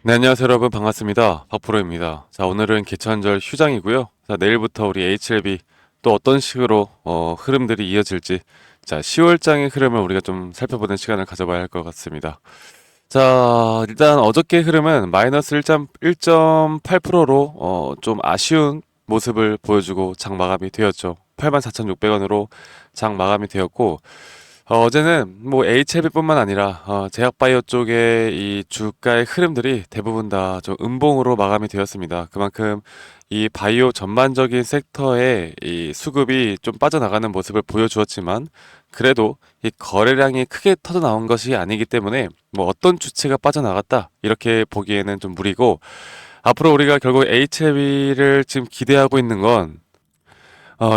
네, 안녕하세요, 여러분. 반갑습니다. 박프로입니다. 자, 오늘은 개천절 휴장이고요. 자, 내일부터 우리 HLB 또 어떤 식으로 흐름들이 이어질지, 자, 10월장의 흐름을 우리가 좀 살펴보는 시간을 가져봐야 할 것 같습니다. 자, 일단 어저께 흐름은 마이너스 1.8%로 좀 아쉬운 모습을 보여주고 장 마감이 되었죠. 84,600원으로 장 마감이 되었고, 어제는 뭐 HLB뿐만 아니라 제약바이오 쪽의 이 주가의 흐름들이 대부분 다 좀 음봉으로 마감이 되었습니다. 그만큼 이 바이오 전반적인 섹터의 이 수급이 좀 빠져나가는 모습을 보여주었지만, 그래도 이 거래량이 크게 터져 나온 것이 아니기 때문에 뭐 어떤 주체가 빠져나갔다 이렇게 보기에는 좀 무리고, 앞으로 우리가 결국 HLB를 지금 기대하고 있는 건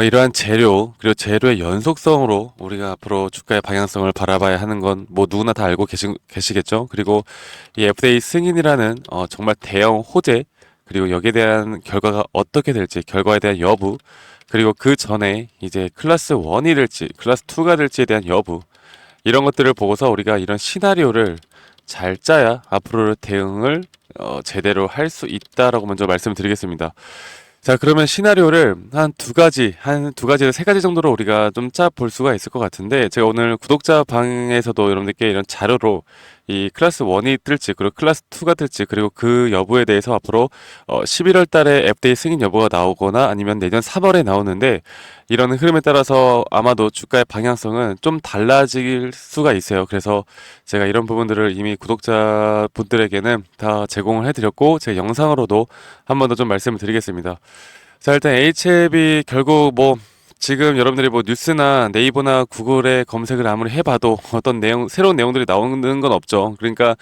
이러한 재료, 그리고 재료의 연속성으로 우리가 앞으로 주가의 방향성을 바라봐야 하는 건 뭐 누구나 다 알고 계시겠죠? 그리고 이 FDA 승인이라는 정말 대형 호재, 그리고 여기에 대한 결과가 어떻게 될지, 결과에 대한 여부, 그리고 그 전에 이제 클래스 1이 될지, 클래스 2가 될지에 대한 여부, 이런 것들을 보고서 우리가 이런 시나리오를 잘 짜야 앞으로 대응을 제대로 할 수 있다라고 먼저 말씀드리겠습니다. 자, 그러면 시나리오를 한 두 가지에서 세 가지 정도로 우리가 좀 짜 볼 수가 있을 것 같은데, 제가 오늘 구독자 방에서도 여러분들께 이런 자료로 이 클래스 1이 뜰지, 그리고 클래스 2가 뜰지, 그리고 그 여부에 대해서 앞으로 11월 달에 FDA 승인 여부가 나오거나 아니면 내년 3월에 나오는데, 이런 흐름에 따라서 아마도 주가의 방향성은 좀 달라질 수가 있어요. 그래서 제가 이런 부분들을 이미 구독자분들에게는 다 제공을 해드렸고, 제 영상으로도 한 번 더 좀 말씀을 드리겠습니다. 자, 일단 HLB 결국 뭐 지금 여러분들이 뭐 뉴스나 네이버나 구글에 검색을 아무리 해봐도 어떤 내용, 새로운 내용들이 나오는 건 없죠. 그러니까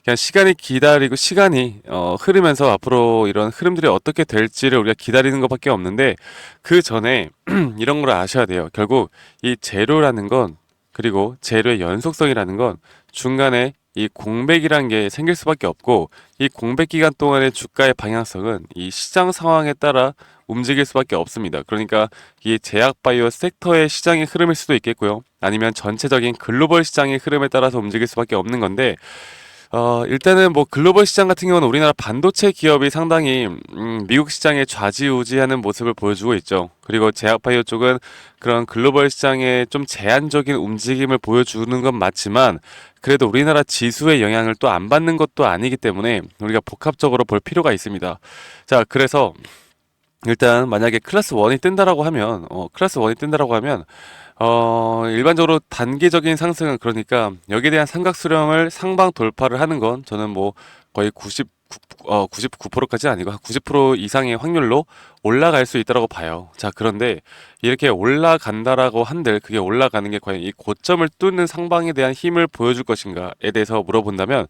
그냥 시간이 기다리고 시간이 흐르면서 앞으로 이런 흐름들이 어떻게 될지를 우리가 기다리는 것밖에 없는데, 그 전에 이런 걸 아셔야 돼요. 결국 이 재료라는 건, 그리고 재료의 연속성이라는 건 중간에 이 공백이라는 게 생길 수밖에 없고, 이 공백 기간 동안의 주가의 방향성은 이 시장 상황에 따라 움직일 수밖에 없습니다. 그러니까 이 제약바이오 섹터의 시장의 흐름일 수도 있겠고요. 아니면 전체적인 글로벌 시장의 흐름에 따라서 움직일 수밖에 없는 건데, 일단은 뭐 글로벌 시장 같은 경우는 우리나라 반도체 기업이 상당히 미국 시장에 좌지우지하는 모습을 보여주고 있죠. 그리고 제약바이오 쪽은 그런 글로벌 시장에 좀 제한적인 움직임을 보여주는 건 맞지만, 그래도 우리나라 지수의 영향을 또 안 받는 것도 아니기 때문에 우리가 복합적으로 볼 필요가 있습니다. 자, 그래서 일단 만약에 클래스 1이 뜬다라고 하면 일반적으로 단기적인 상승은, 그러니까 여기에 대한 삼각수렴을 상방 돌파를 하는 건 저는 뭐 거의 99%까지 아니고 한 90% 이상의 확률로 올라갈 수 있다고 봐요. 자, 그런데 이렇게 올라간다라고 한들 그게 올라가는 게 과연 이 고점을 뚫는 상방에 대한 힘을 보여줄 것인가에 대해서 물어본다면,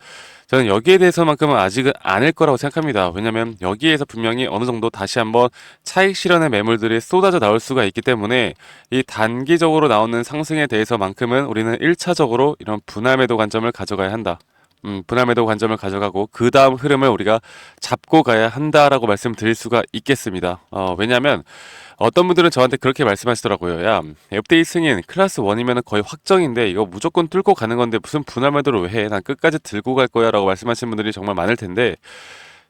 저는 여기에 대해서만큼은 아직은 아닐 거라고 생각합니다. 왜냐면 여기에서 분명히 어느 정도 다시 한번 차익 실현의 매물들이 쏟아져 나올 수가 있기 때문에, 이 단기적으로 나오는 상승에 대해서만큼은 우리는 1차적으로 이런 분할 매도 관점을 가져가야 한다. 분할 매도 관점을 가져가고 그 다음 흐름을 우리가 잡고 가야 한다라고 말씀드릴 수가 있겠습니다. 왜냐면 어떤 분들은 저한테 그렇게 말씀하시더라고요. 야, FDA 승인 클래스 1이면 거의 확정인데 이거 무조건 뚫고 가는 건데 무슨 분할 매도를 왜 해? 난 끝까지 들고 갈 거야 라고 말씀하시는 분들이 정말 많을 텐데,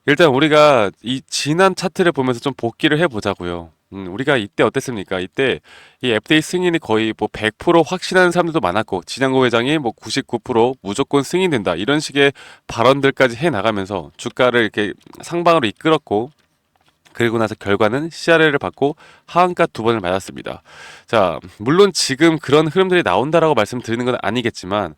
일단 우리가 이 지난 차트를 보면서 좀 복기를 해보자고요. 우리가 이때 어땠습니까? 이때 이 FDA 승인이 거의 뭐 100% 확신하는 사람들도 많았고, 진양고 회장이 뭐 99% 무조건 승인된다 이런 식의 발언들까지 해 나가면서 주가를 이렇게 상방으로 이끌었고, 그리고 나서 결과는 CRL을 받고 하한가 두 번을 맞았습니다. 자, 물론 지금 그런 흐름들이 나온다라고 말씀드리는 건 아니겠지만,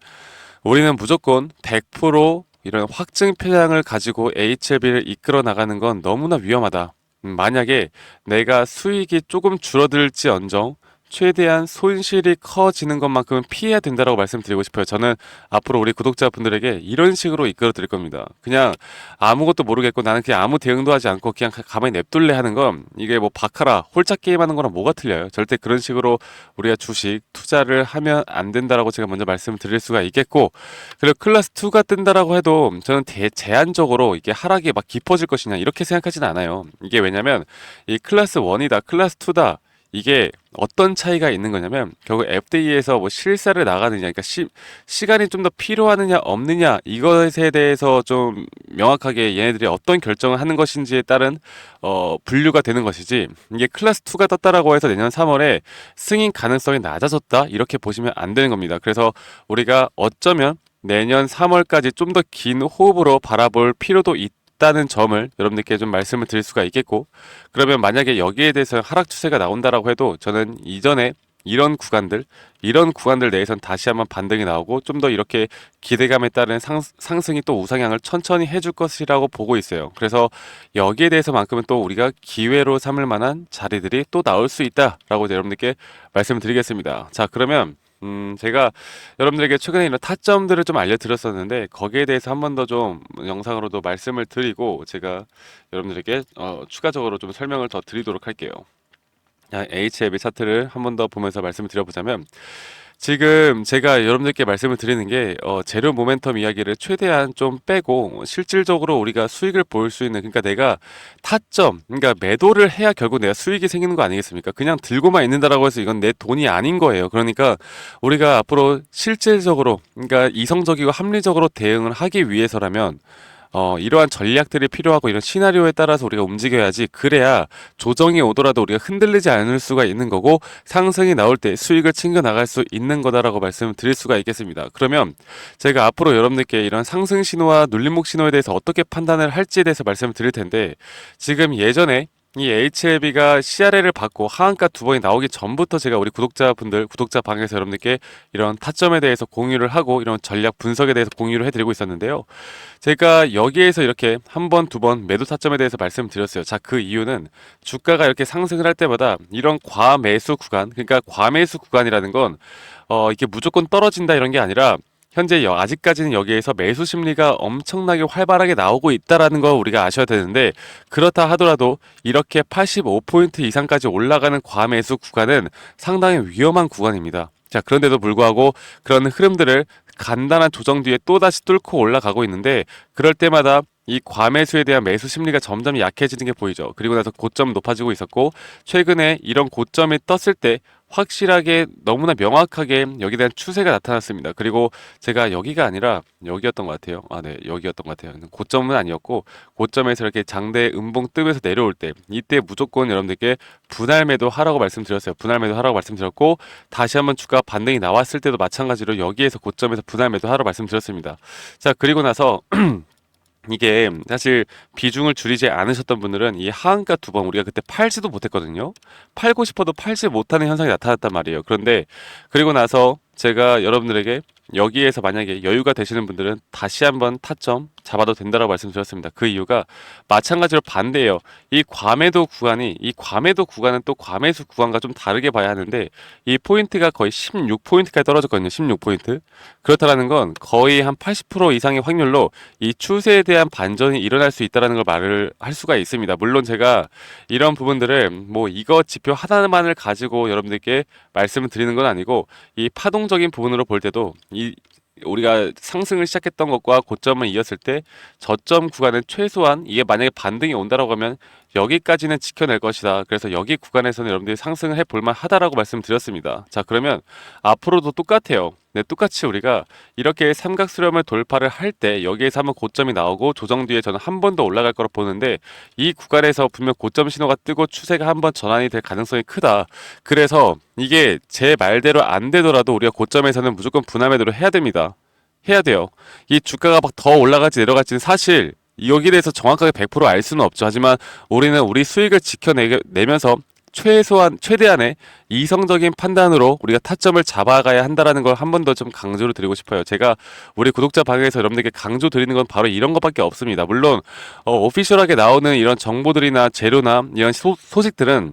우리는 무조건 100% 이런 확증 편향을 가지고 HLB를 이끌어 나가는 건 너무나 위험하다. 만약에 내가 수익이 조금 줄어들지언정 최대한 손실이 커지는 것만큼은 피해야 된다라고 말씀드리고 싶어요. 저는 앞으로 우리 구독자분들에게 이런 식으로 이끌어 드릴 겁니다. 그냥 아무것도 모르겠고 나는 그냥 아무 대응도 하지 않고 그냥 가만히 냅둘래 하는 건, 이게 뭐 바카라 홀짝 게임 하는 거랑 뭐가 틀려요. 절대 그런 식으로 우리가 주식 투자를 하면 안 된다라고 제가 먼저 말씀을 드릴 수가 있겠고, 그리고 클래스 2가 뜬다라고 해도 저는 제한적으로 이게 하락이 막 깊어질 것이냐 이렇게 생각하지는 않아요. 이게 왜냐면 이 클래스 1이다 클래스 2다 이게 어떤 차이가 있는 거냐면 결국 FDA에서 뭐 실사를 나가느냐, 그러니까 시간이 좀 더 필요하느냐 없느냐 이것에 대해서 좀 명확하게 얘네들이 어떤 결정을 하는 것인지에 따른 분류가 되는 것이지, 이게 클래스 2가 떴다라고 해서 내년 3월에 승인 가능성이 낮아졌다 이렇게 보시면 안 되는 겁니다. 그래서 우리가 어쩌면 내년 3월까지 좀 더 긴 호흡으로 바라볼 필요도 있다는 점을 여러분들께 좀 말씀을 드릴 수가 있겠고, 그러면 만약에 여기에 대해서 하락 추세가 나온다라고 해도 저는 이전에 이런 구간들 내에선 다시 한번 반등이 나오고 좀 더 이렇게 기대감에 따른 상승이 또 우상향을 천천히 해줄 것이라고 보고 있어요. 그래서 여기에 대해서만큼은 또 우리가 기회로 삼을 만한 자리들이 또 나올 수 있다라고 여러분들께 말씀을 드리겠습니다. 자, 그러면 제가 여러분들에게 최근에 이런 타점들을 좀 알려드렸었는데 거기에 대해서 한 번 더 좀 영상으로도 말씀을 드리고 제가 여러분들에게 추가적으로 좀 설명을 더 드리도록 할게요. HLB 차트를 한 번 더 보면서 말씀을 드려보자면, 지금 제가 여러분들께 말씀을 드리는 게 재료 모멘텀 이야기를 최대한 좀 빼고 실질적으로 우리가 수익을 볼 수 있는, 그러니까 내가 타점, 그러니까 매도를 해야 결국 내가 수익이 생기는 거 아니겠습니까? 그냥 들고만 있는다라고 해서 이건 내 돈이 아닌 거예요. 그러니까 우리가 앞으로 실질적으로, 그러니까 이성적이고 합리적으로 대응을 하기 위해서라면 이러한 전략들이 필요하고 이런 시나리오에 따라서 우리가 움직여야지, 그래야 조정이 오더라도 우리가 흔들리지 않을 수가 있는 거고 상승이 나올 때 수익을 챙겨 나갈 수 있는 거다라고 말씀을 드릴 수가 있겠습니다. 그러면 제가 앞으로 여러분들께 이런 상승 신호와 눌림목 신호에 대해서 어떻게 판단을 할지에 대해서 말씀을 드릴 텐데, 지금 예전에 이 HLB가 CRL을 받고 하한가 두 번이 나오기 전부터 제가 우리 구독자분들, 구독자 방에서 여러분들께 이런 타점에 대해서 공유를 하고 이런 전략 분석에 대해서 공유를 해드리고 있었는데요. 제가 여기에서 이렇게 한 번, 두 번 매도 타점에 대해서 말씀드렸어요. 자, 그 이유는 주가가 이렇게 상승을 할 때마다 이런 과매수 구간, 그러니까 과매수 구간이라는 건 이게 무조건 떨어진다 이런 게 아니라 현재 아직까지는 여기에서 매수 심리가 엄청나게 활발하게 나오고 있다라는 거 우리가 아셔야 되는데, 그렇다 하더라도 이렇게 85포인트 이상까지 올라가는 과매수 구간은 상당히 위험한 구간입니다. 자, 그런데도 불구하고 그런 흐름들을 간단한 조정 뒤에 또다시 뚫고 올라가고 있는데, 그럴 때마다 이 과매수에 대한 매수 심리가 점점 약해지는 게 보이죠. 그리고 나서 고점 높아지고 있었고, 최근에 이런 고점이 떴을 때 확실하게 너무나 명확하게 여기에 대한 추세가 나타났습니다. 그리고 제가 여기가 아니라 여기였던 것 같아요. 네, 여기였던 것 같아요. 고점은 아니었고, 고점에서 이렇게 장대 음봉 뜨면서 내려올 때 이때 무조건 여러분들께 분할 매도 하라고 말씀드렸어요. 분할 매도 하라고 말씀드렸고, 다시 한번 주가 반등이 나왔을 때도 마찬가지로 여기에서 고점에서 분할 매도 하라고 말씀드렸습니다. 자, 그리고 나서 이게 사실 비중을 줄이지 않으셨던 분들은 이 하한가 두 번 우리가 그때 팔지도 못했거든요. 팔고 싶어도 팔지 못하는 현상이 나타났단 말이에요. 그런데 그리고 나서 제가 여러분들에게 여기에서 만약에 여유가 되시는 분들은 다시 한번 타점 잡아도 된다라고 말씀드렸습니다. 그 이유가 마찬가지로 반대예요. 이 과매도 구간은 또 과매수 구간과 좀 다르게 봐야 하는데, 이 포인트가 거의 16포인트까지 떨어졌거든요. 16포인트. 그렇다라는 건 거의 한 80% 이상의 확률로 이 추세에 대한 반전이 일어날 수 있다는 걸 말을 할 수가 있습니다. 물론 제가 이런 부분들을 뭐 이거 지표 하나만을 가지고 여러분들께 말씀을 드리는 건 아니고, 이 파동적인 부분으로 볼 때도 우리가 상승을 시작했던 것과 고점을 이었을 때 저점 구간은 최소한, 이게 만약에 반등이 온다라고 하면 여기까지는 지켜낼 것이다. 그래서 여기 구간에서는 여러분들이 상승을 해볼만 하다라고 말씀드렸습니다. 자, 그러면 앞으로도 똑같아요. 네, 똑같이 우리가 이렇게 삼각수렴을 돌파를 할 때 여기에서 한번 고점이 나오고 조정 뒤에 저는 한 번 더 올라갈 거라 보는데, 이 구간에서 분명 고점 신호가 뜨고 추세가 한번 전환이 될 가능성이 크다. 그래서 이게 제 말대로 안 되더라도 우리가 고점에서는 무조건 분할 매도를 해야 됩니다. 해야 돼요. 이 주가가 막 더 올라갈지 내려갈지는 사실 여기에 대해서 정확하게 100%알 수는 없죠. 하지만 우리는 우리 수익을 지켜내면서 최대한의 이성적인 판단으로 우리가 타점을 잡아가야 한다라는 걸 한 번 더 좀 강조를 드리고 싶어요. 제가 우리 구독자 방에서 여러분들께 강조 드리는 건 바로 이런 것밖에 없습니다. 물론 오피셜하게 나오는 이런 정보들이나 재료나 이런 소식들은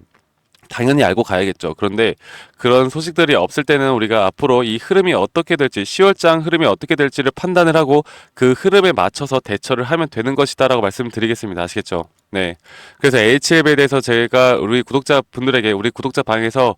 당연히 알고 가야겠죠. 그런데 그런 소식들이 없을 때는 우리가 앞으로 이 흐름이 어떻게 될지, 10월장 흐름이 어떻게 될지를 판단을 하고 그 흐름에 맞춰서 대처를 하면 되는 것이다라고 말씀드리겠습니다. 아시겠죠? 네. 그래서 HLB에 대해서 제가 우리 구독자분들에게 우리 구독자 방에서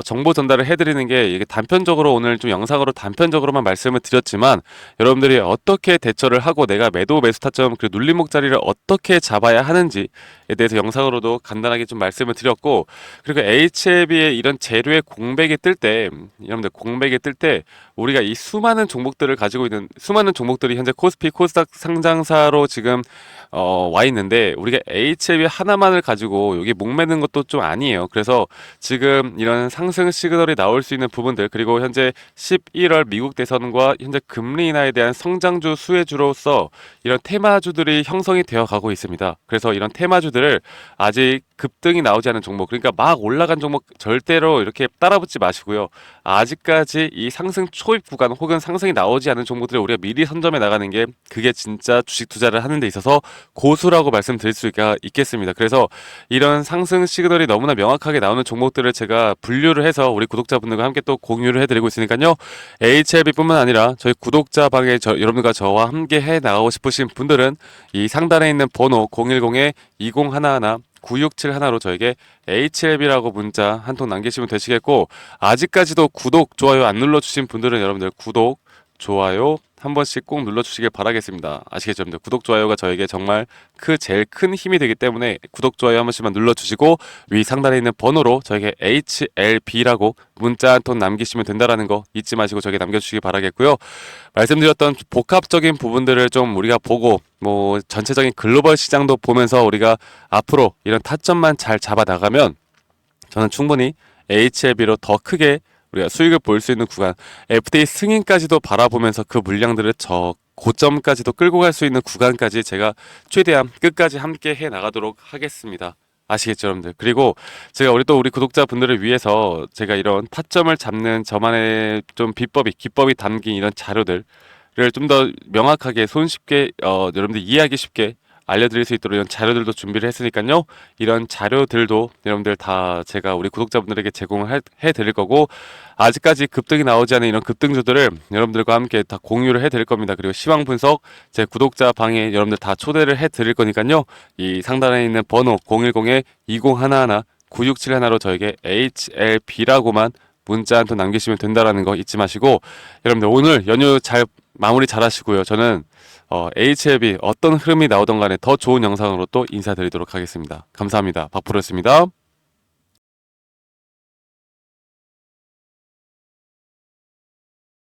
정보 전달을 해드리는 게, 이게 단편적으로 오늘 좀 영상으로 단편적으로만 말씀을 드렸지만, 여러분들이 어떻게 대처를 하고 내가 매수 타점 그리고 눌림목 자리를 어떻게 잡아야 하는지 대해서 영상으로도 간단하게 좀 말씀을 드렸고, 그리고 HLB의 이런 재료의 공백이 뜰 때, 여러분들 공백이 뜰 때 우리가 이 수많은 종목들을 가지고 있는 수많은 종목들이 현재 코스피 코스닥 상장사로 지금 와 있는데, 우리가 HLB 하나만을 가지고 여기 목매는 것도 좀 아니에요. 그래서 지금 이런 상승 시그널이 나올 수 있는 부분들, 그리고 현재 11월 미국 대선과 현재 금리 인하에 대한 성장주 수혜주로서 이런 테마주들이 형성이 되어 가고 있습니다. 그래서 이런 테마주들을 아직 급등이 나오지 않은 종목, 그러니까 막 올라간 종목 절대로 이렇게 따라붙지 마시고요. 아직까지 이 상승 초입 구간 혹은 상승이 나오지 않은 종목들을 우리가 미리 선점해 나가는 게, 그게 진짜 주식 투자를 하는 데 있어서 고수라고 말씀드릴 수 있겠습니다. 그래서 이런 상승 시그널이 너무나 명확하게 나오는 종목들을 제가 분류를 해서 우리 구독자분들과 함께 또 공유를 해드리고 있으니까요. HLB뿐만 아니라 저희 구독자 방에 여러분들과 저와 함께 해 나가고 싶으신 분들은 이 상단에 있는 번호 010-2011 9671로 저에게 HLB라고 문자 한 통 남기시면 되시겠고, 아직까지도 구독, 좋아요 안 눌러주신 분들은 여러분들 구독, 좋아요 한 번씩 꼭 눌러주시길 바라겠습니다. 아시겠죠, 여러분들? 구독, 좋아요가 저에게 정말 제일 큰 힘이 되기 때문에 구독, 좋아요 한 번씩만 눌러주시고, 위 상단에 있는 번호로 저에게 HLB라고 문자 한 통 남기시면 된다라는 거 잊지 마시고 저에게 남겨주시기 바라겠고요. 말씀드렸던 복합적인 부분들을 좀 우리가 보고, 뭐 전체적인 글로벌 시장도 보면서 우리가 앞으로 이런 타점만 잘 잡아 나가면 저는 충분히 HLB로 더 크게 우리가 수익을 볼 수 있는 구간, FTA 승인까지도 바라보면서 그 물량들을 저 고점까지도 끌고 갈 수 있는 구간까지 제가 최대한 끝까지 함께 해 나가도록 하겠습니다. 아시겠죠, 여러분들? 그리고 제가 우리 구독자분들을 위해서 제가 이런 타점을 잡는 저만의 좀 기법이 담긴 이런 자료들을 좀 더 명확하게 손쉽게 여러분들 이해하기 쉽게 알려드릴 수 있도록 이런 자료들도 준비를 했으니까요. 이런 자료들도 여러분들 다 제가 우리 구독자분들에게 제공을 해드릴 거고, 아직까지 급등이 나오지 않은 이런 급등주들을 여러분들과 함께 다 공유를 해드릴 겁니다. 그리고 시황 분석 제 구독자 방에 여러분들 다 초대를 해드릴 거니까요. 이 상단에 있는 번호 010-2011 9671로 저에게 HLB라고만 문자 한 통 남기시면 된다라는 거 잊지 마시고, 여러분들 오늘 연휴 잘 마무리 잘 하시고요. 저는 HLB 어떤 흐름이 나오던 간에 더 좋은 영상으로 또 인사드리도록 하겠습니다. 감사합니다. 박프로였습니다.